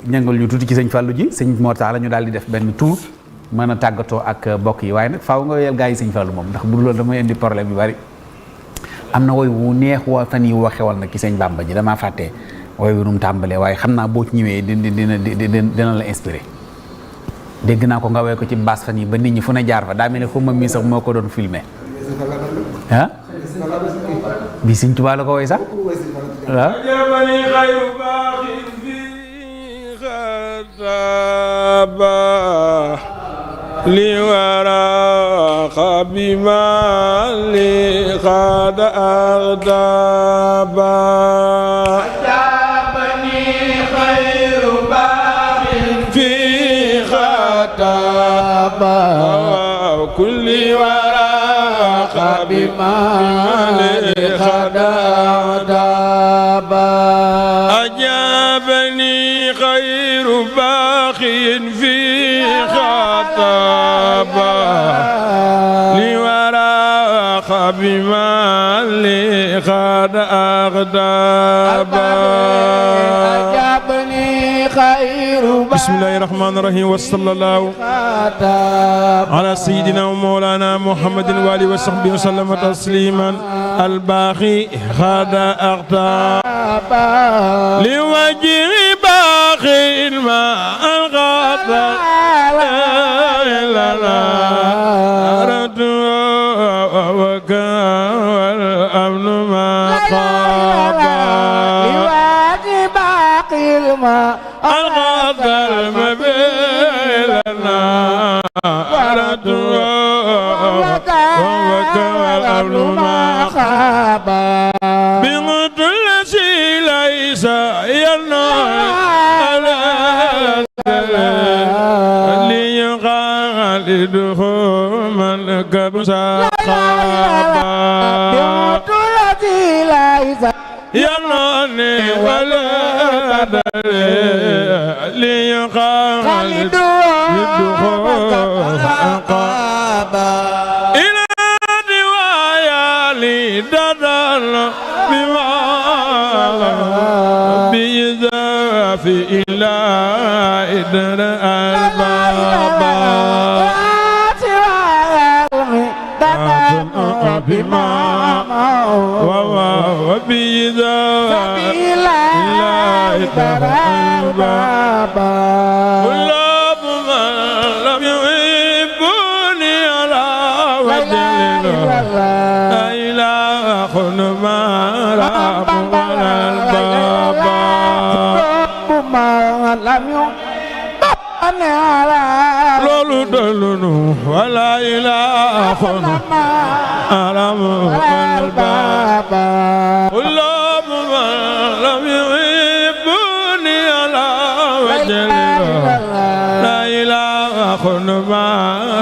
ñangal ñu tuuti ci sëñ Fallou ji sëñ Mor Talla ñu daal di def benn tour mën a tàggatoo ak mbokk yi waaye nag faaw nga wéyal gaa yi sëñ Fallou moom ndax bu loolu damay indi problème yu bari am na woy wu neex wa fan yi waxewal nag ci sëñ Bamba ji damaa fàtte woy wi nu mu tàmbalee waaye xam naa boo ci ñëwee dina la inspiré dégg naa ko nga woy ko ci baas fan yi ba nit ñi fu ne jaar fa daa mel ne xuma mii sax moo ko doon filmé ah bi sëñ Tuubaa la ko woy sax waaw li wara bima li qad aghdaba ajabani khayru baqin fi khataba kulli wara bima li qad aghdaba ajabani khayru baqin fi بما لي قد أغضب أجابني خير بسم الله الرحمن الرحيم وصلى الله على سيدنا ومولانا محمد وآله وصحبه وسلم تسليما الباقي قد أغضب لوجه باقي ما أغضب والأمن ما خاب لواجب باقي الماء الغدر مبيلنا ورد والأمن ما خاب بموت الذي ليس ينال ليغالده من كبسا بموت الذي ليس ينال ولا ليغالده إلى رواية لددل بما بيزاف إلى إدر البابا بما وبيزاف إلى إدر البابا قلوب من لم يحبني على وجه لا إله ما رب ولا البابا لم يحبني على لولو دلونو ولا إله أرم البابا قلوب من لم يحبني على وجه لا إله ما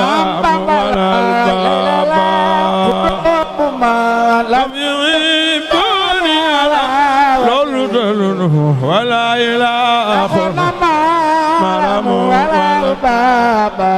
رب ولا البابا لم يحبني على لولو دلونو ولا إله مرام والبابا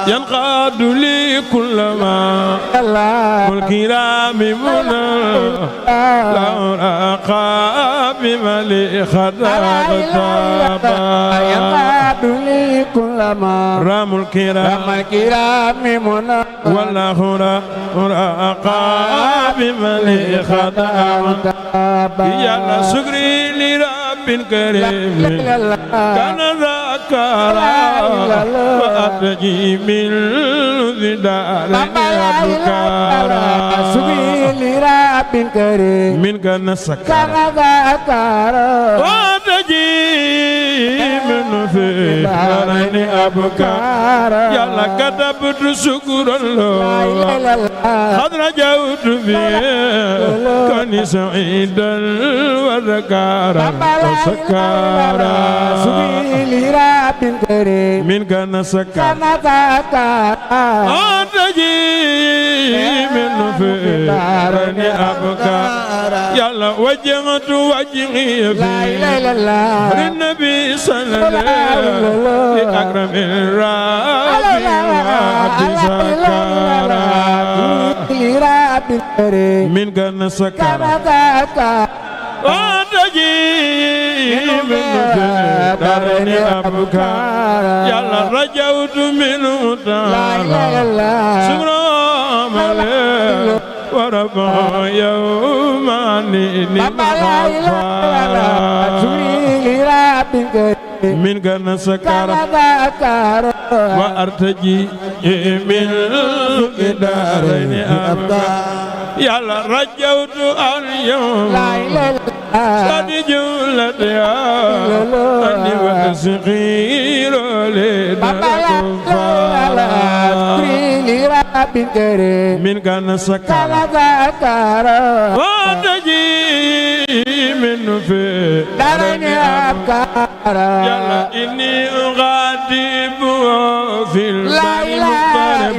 ينقاد لي كل ما والكرام منى لا أقاب ملي خداب ينقاد لي كل ما رام الكرام منى ولا هنا أقاب ملي خداب يلا سكري لرب كريم كان ذكرا وأتجي من ذدار أبكارا سبيل رب كريم من كان سكرا وأتجي من في دارين أبكارا يلا كتبت شكرا له قد رجوت فيه كوني سعيدا وذكارا وسكارا سبيل رب كريم من كان سكارا أتجي من في دارين أبكارا يلا وجهت وجهي في النبي صلى الله عليه وسلم أكرم الرابي وعبد سكارا من كان سكارا تجي من دارين أبكار يلا رجوت منه تعالى سبحان الله وربا يوماني من كان سكر وأرتجي من دارين أبكار يلا رجوت اليوم صد جولتها أني وسقير من كان سكر وتجي من في دارين أبكار يلا إني أغادب في البر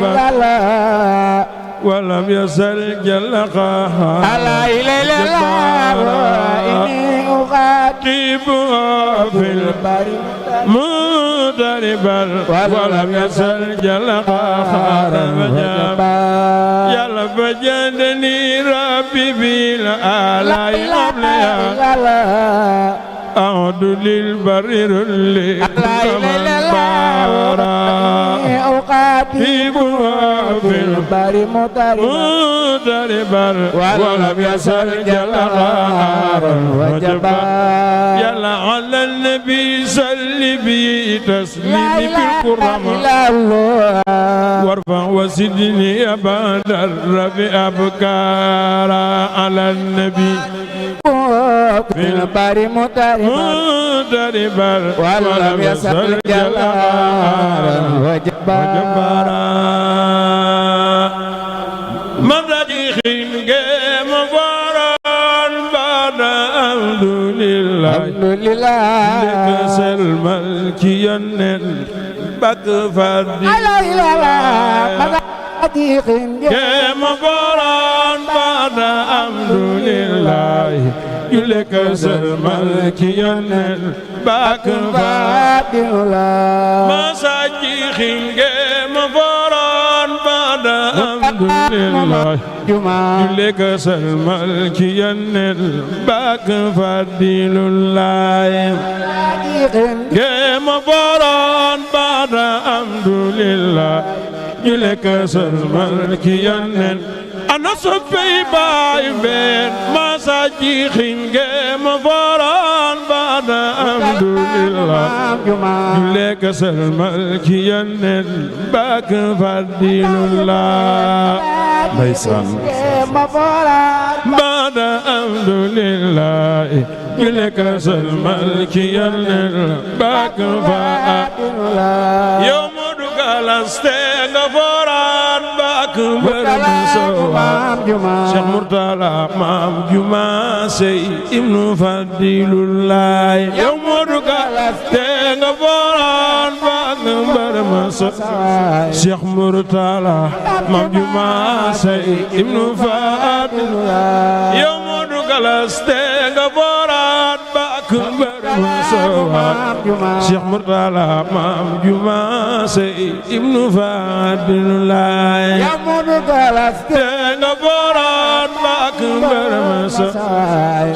مضطربا ولم يزل جل قهار لا إله إلا الله إني أخاطب في البر مضطربا ولم يزل جل قهار يلا فجدني ربي بالآلاء قبلها أعود للبر اللي أقاتب في البر مضطربا ولم يزل جل قهارا وجبارا يلا على النبي صل بي تسليمي بالكرامة وارفع وسدني أبد الربي أبكارا على النبي في البر مضطربا ولم يزل جلارا وجبارا مدجخ جيم فاران بعد الحمد لله لك سلم الكيان بكفر جيم فاران بعد الحمد لله يلك سلم الكيان بكفر ما ساجخ جيم فاران بعد الحمد لله يلك سلم الكيان بكفر الله جيم فاران بعد الحمد لله يلك سلم الكيان أنا صفي باي بين ما ساجي خنجم فاران بعد الحمد لله يلك سلم الكيان باك فضيل الله بيسان بعد الحمد لله يلك سلم الكيان باك فضيل الله يوم دخل استغفران باك برمسوا Cheikh Mourtala maam juma sey ibnu Fadilullah yow Modou Galas te nga foran ba nga barama sa Cheikh Mourtala maam juma sey ibnu Fadilullah yow Modou Galas te nga foran ba nga barama sa Cheikh Mourtala maam juma sey ibnu Fadilullah yow Modou Galas te nga foran ba nga barama sa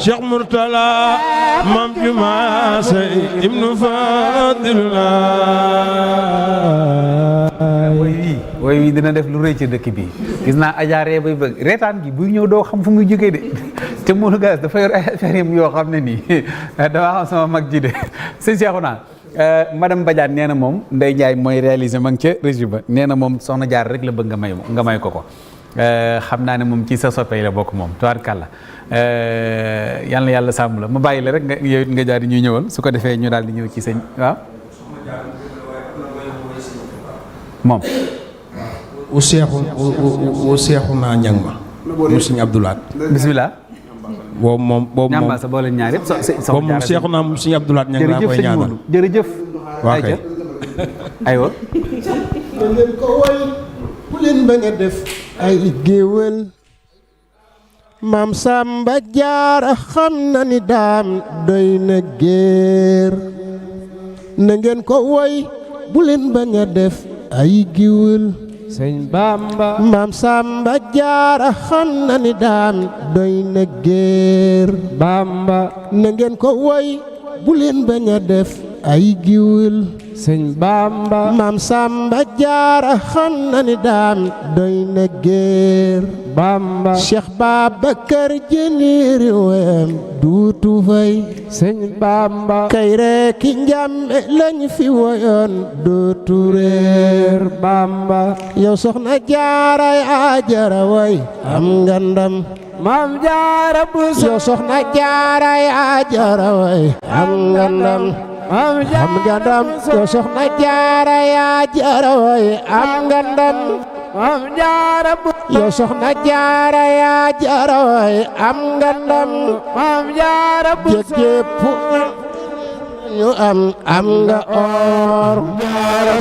Cheikh Mourtala maam juma sey ibnu Fadilullah way wi dina def lu rëy ci dëkk bi gis naa ajaaree bay bëgg reetaan gi buy ñëw doo xam fu muy jógee de te Modou Galas dafa yor ay affaire yoo xam ne nii dama xam sama mag ji de sëñ Cheikhouna madame Badiane nee na moom Ndeye Ndiaye mooy réalisé ma ngi ca régie ba nee na moom soxna jaar rek la bëgg nga may ko xam naa ne moom ci sa soppe la bokk moom tubaarkàlla yal na yàlla sàmm la ma bàyyi la rek nga yow it nga jaar di ñuy ñëwal su ko defee ñu daal di ñëw ci sëñ waaw moom u seexu naa ñang ma mu sëñ Abdoulaat bismillah boobu ñamba sa boole ñaar yëpp boobu moom seexu naa mu sëñ Abdoulaat ñang laa koy ñaanal jërëjëf waa kay aywa leen ko woy bu leen bañ a def ay géwël maam Samba Jaara xam na ni daam doy na géer na ngeen ko woy bu leen bañ a def ay géwël sëñ Bamba maam Samba Jaara xam na ni daam doy na géer Bamba na ngeen ko woy bu leen bañ a def ay giwël sëñ Bamba maam Samba Jaara xam na ni daam doy na géer Bamba Cheikh Babacar jëniiri wem duutu fay sëñ Bamba kay reeki njàmme lañ fi woyoon dootu réer Bamba yow soxna Jaara yaa jara way am nga ndam Maam Jaara Buso yow soxna Jaara yaa jara way am nga ndam Maam am nga ndam Buso yow soxna Jaara yaa jara way am nga ndam Maam Jaara Buso yow soxna Jaara yaa jara way am nga ndam Maam Jaara Buso jépp ñu am nga or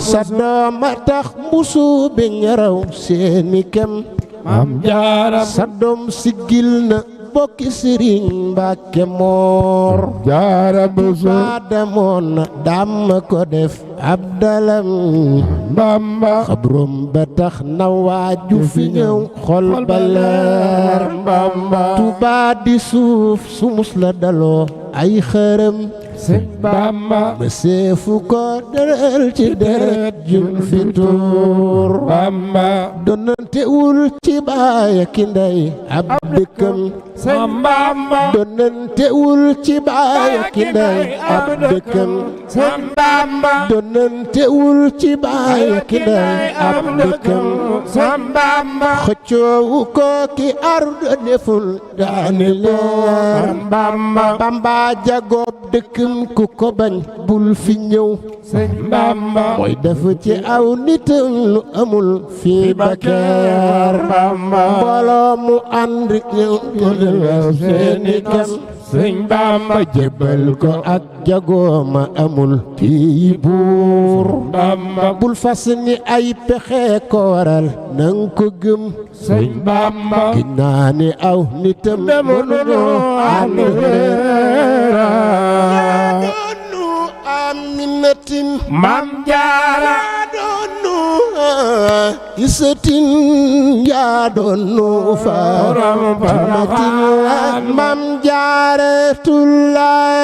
sa dooma tax mbusu bi ñaraw seeni kem Maam Jaara sa doom siggil na bokki Sëriñ Mbàkke Moor Jaara Buso ba demoon na dam ko def ab dalam Bamba xabrom ba tax na waaju fi ñëw xol ba leer Bamba Tuubaa di suuf su mus la daloo ay xërëm sëñ Bamba ma seefu ko dëral ci deret jun fi tuur Bamba donante wul ci baay ki ndey ab dëkkam sëñ Bamba donante wul ci baay ki ndey ab dëkkam sëñ Bamba donante wul ci baay ki ndey ab dëkkam sëñ Bamba xëccoowu ko ki ardo deful daani leer Bamba Bamba jagoob dëkkam ku ko bañ bul fi ñëw sëñ Bamba mooy def ci aw nitam lu amul fii ba keer Bamba mbooloo mu ànd ñëw jëlal seeni kem sëñ Bamba jébbal ko ak jagooma amul fii buur Bamba bul fas ni ay pexe ko waral nang ko gëm sëñ Bamba gi naa ni aw nitam mënuñoo ànd leera doonu aminatin Maam Jaara doonu isatin yaa doonu faatimatin Maam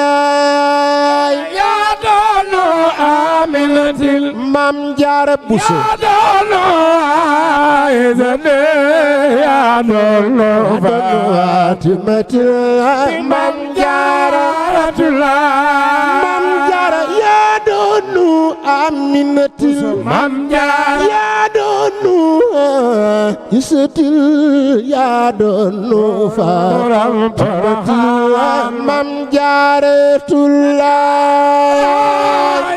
Jaaratullaay yaa doonu Aminatin Maam Jaara Buso yaa doonu Aysate yaa doonu faatimatin Maam Jaaratulaay Maam Jaara yaa doonu aminatin Maam Jaara yaa doonu isatil yaa doonu faatimatin Maam Jaaratullaay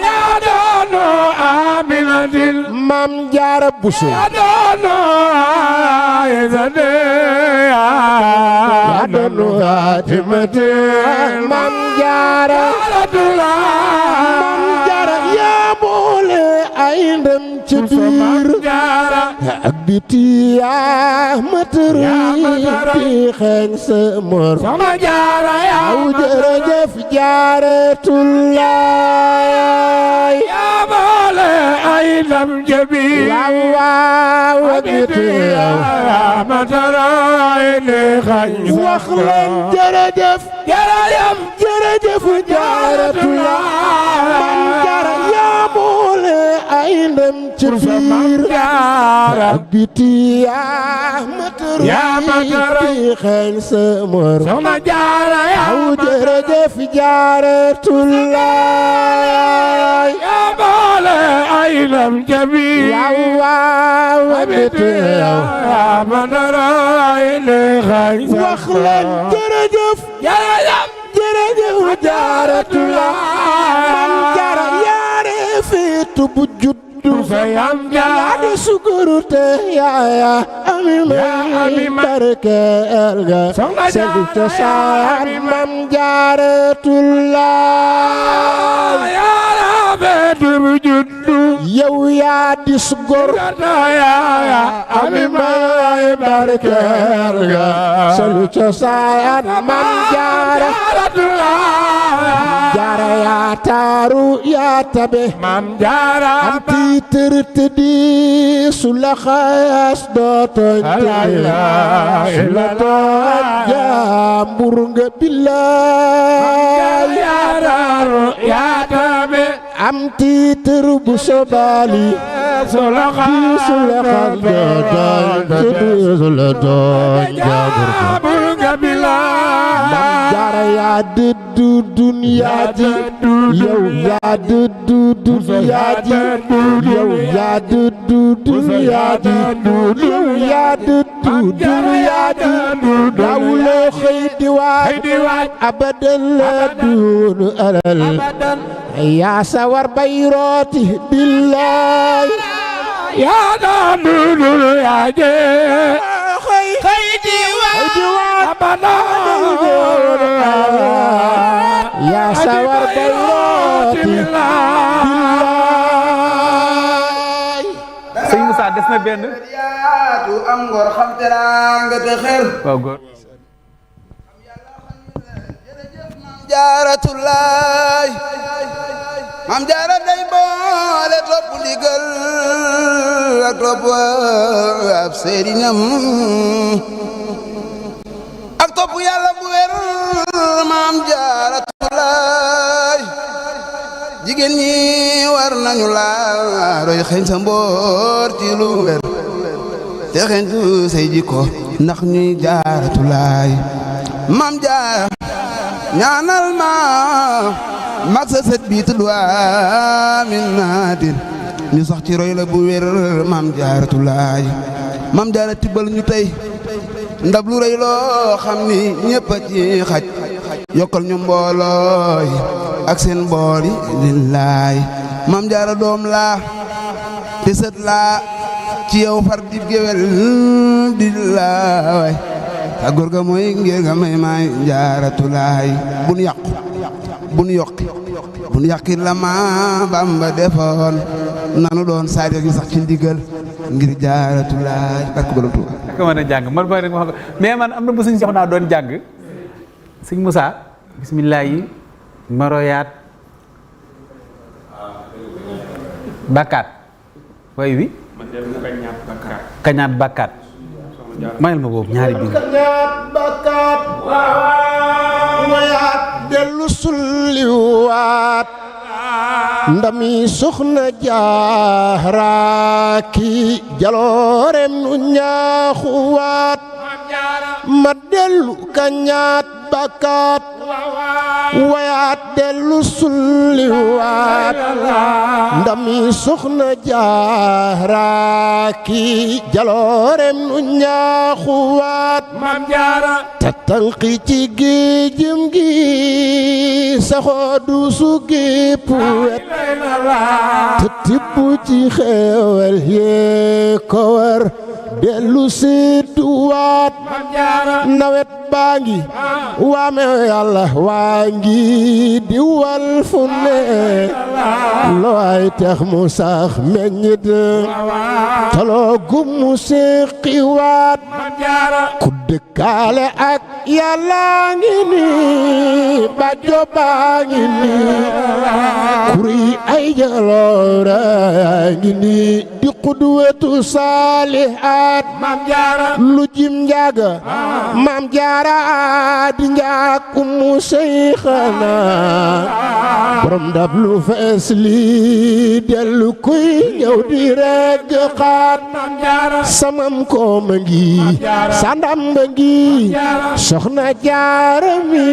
yaa doonu Aminatin Maam Jaara Buso yaa doonu Aysate yaa doonu faatimatin Maam Jaara Maam Jaara yaa boole ay ndam ci biir ak biti yaa matari di xeeñ sa mor Soxna Jaara aw jërëjëf Jaaratullaay yaa boole ay ndam ci biir waaw ak biti yaa mataraay di xeeñ sa mor wax leen jërëjëf jërëjëf jërëjëf Jaaratullaay Maam Jaara yaa boole ay ndam ci biir ak biti yaa matari di xeeñ sa mor Soxna Jaara aw jërëjëf Jaaratullaay yaa boole ay ndam ci biir waaw ak biti yaa mataraay di xeeñ sa mor wax leen jërëjëf jërëjëf jërëjëf Jaaratullaay Maam Jaara yaare feetu bu juddu sayam yaa di sukuru te yaaya ami barkeel ga Soxna Jaara segu cosaan Maam Jaaratullaay yaa feetu bu juddu yow yaa dis gor ami may barkeel ga selu cosaan Maam Jaara Jaara yaa taaru yaa tabe Maam Jaara am tiitër tëddi su la xaas dootoñ su la tooñ jaambur nga billaay yaa tabe am tiitër bu sobaali su la xaas dootoñ su la tooñ jaambur nga billaay Jaara yaa dëddu duniyaa ji yow yaa dëddu duniyaa ji yow yaa dëddu duniyaa ji yow yaa dëddu duniyaa ji dawuloo xëy di waaj abadan la duunu alal yaa sawar bay rooti billaay yaa daan duniyaa ji xëy di waaj yaa sawar bay rooti billaay sëñ Moussa des na benn yaatu am ngor xam teraanga te xër waaw góor jërëjëf Maam Jaaratulaay Maam Jaara day boole topp ndigal ak topp ab sëriñam ak topp yàlla bu wér Maam Jaaratulaay jigéen ñi war nañu laa roy xeeñ sa mboor ci lu wér te xeeñtu say jikko ndax ñuy Jaaratulaay Maam Jaara ñaanal ma mag sa sët bi tudd Amin Naadir ñu sax ci roy la bu wér Maam Jaaratulaay Maam Jaara tibbal ñu tey ndab lu rëy loo xam ni ñëpp a ci xaj yokkal ñu mboolooy ak seen bool yi lillaay Maam Jaara doom laa te sët laa ci yow far dib géwél di laay ta góor ga mooy ngir nga may Maam Jaaratulaay bu nu yàqu bu nu yokki bu nu yàqi la ma Bamba defoon nanu doon saay yu sax ci ndigal ngir Jaaratulaay barke Borom Tuuba ak mën a jàng man booy rek ma xam mais man am na bu suñ sox naa doon jàng sëñ Moussa bismillah yi maroyaat bakkaat way wi kañaat bakkaat mayel ma boobu ñaari biir kañaat bakkaat wayaat dellu sulliwaat ndami soxna Jaara ki jaloorem nu ñaaxuwaat ma dellu kañaat bakkaat wayaat dellu sulliwaat ndami soxna Jaara ki jaloorem nu ñaaxuwaat Maam Jaara ta tanqi ci géejëm gi saxoo du su gépp wet te tibb ci xeewal yee ko war dellu sedduwaat Maam Jaara nawet baa ngi waame yàlla waa ngi di wal fu ne looy tax mu sax meññit taloo gum mu séqiwaat Maam Jaara ku dëkkaale ak yàlla ngi ni bàjjo baa ngi ni kuri ay jaloora ngi ni di qudwatu saalihaat Maam Jaara lu jim njaaga Maam Jaara di njaag ummu seyxana borom ndab lu fees li dellu kuy ñëw di regg xaat Maam Jaara samam kooma ngi sandam ba ngi soxna Jaara mi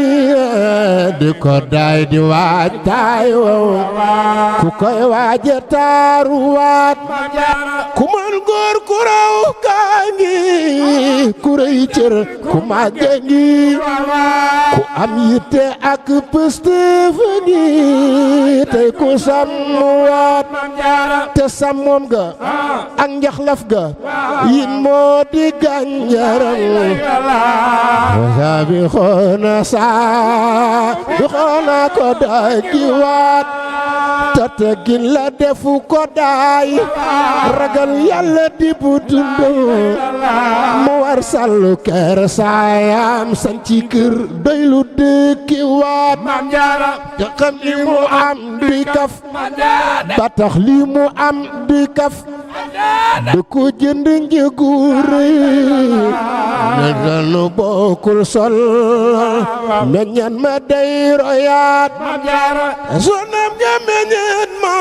di ko daay di waaj taay wow ku koy waaja taaruwaat Maam Jaara ku mën góor ku raw kaa ngi ku rëy cër ku màgge ngi ku am yitte ak pëstëf ngi tey ku sàmmwaat Maam Jaara te sàmmoom ga ak njaxlaf ga yin moo di gànjaram wasaa bi xoona saa bi xoona ko dajiwaat te teggin la defu ko daay ragal yàlla di bu dund mu war sàllu kër saayam sanci kër doylu dëkki waat te xam li mu am duy kaf ba tax li mu am duy kaf da ko jënd njëgu rëy ne danu bokkul sol meññan ma day royaat sonam ja meññan ma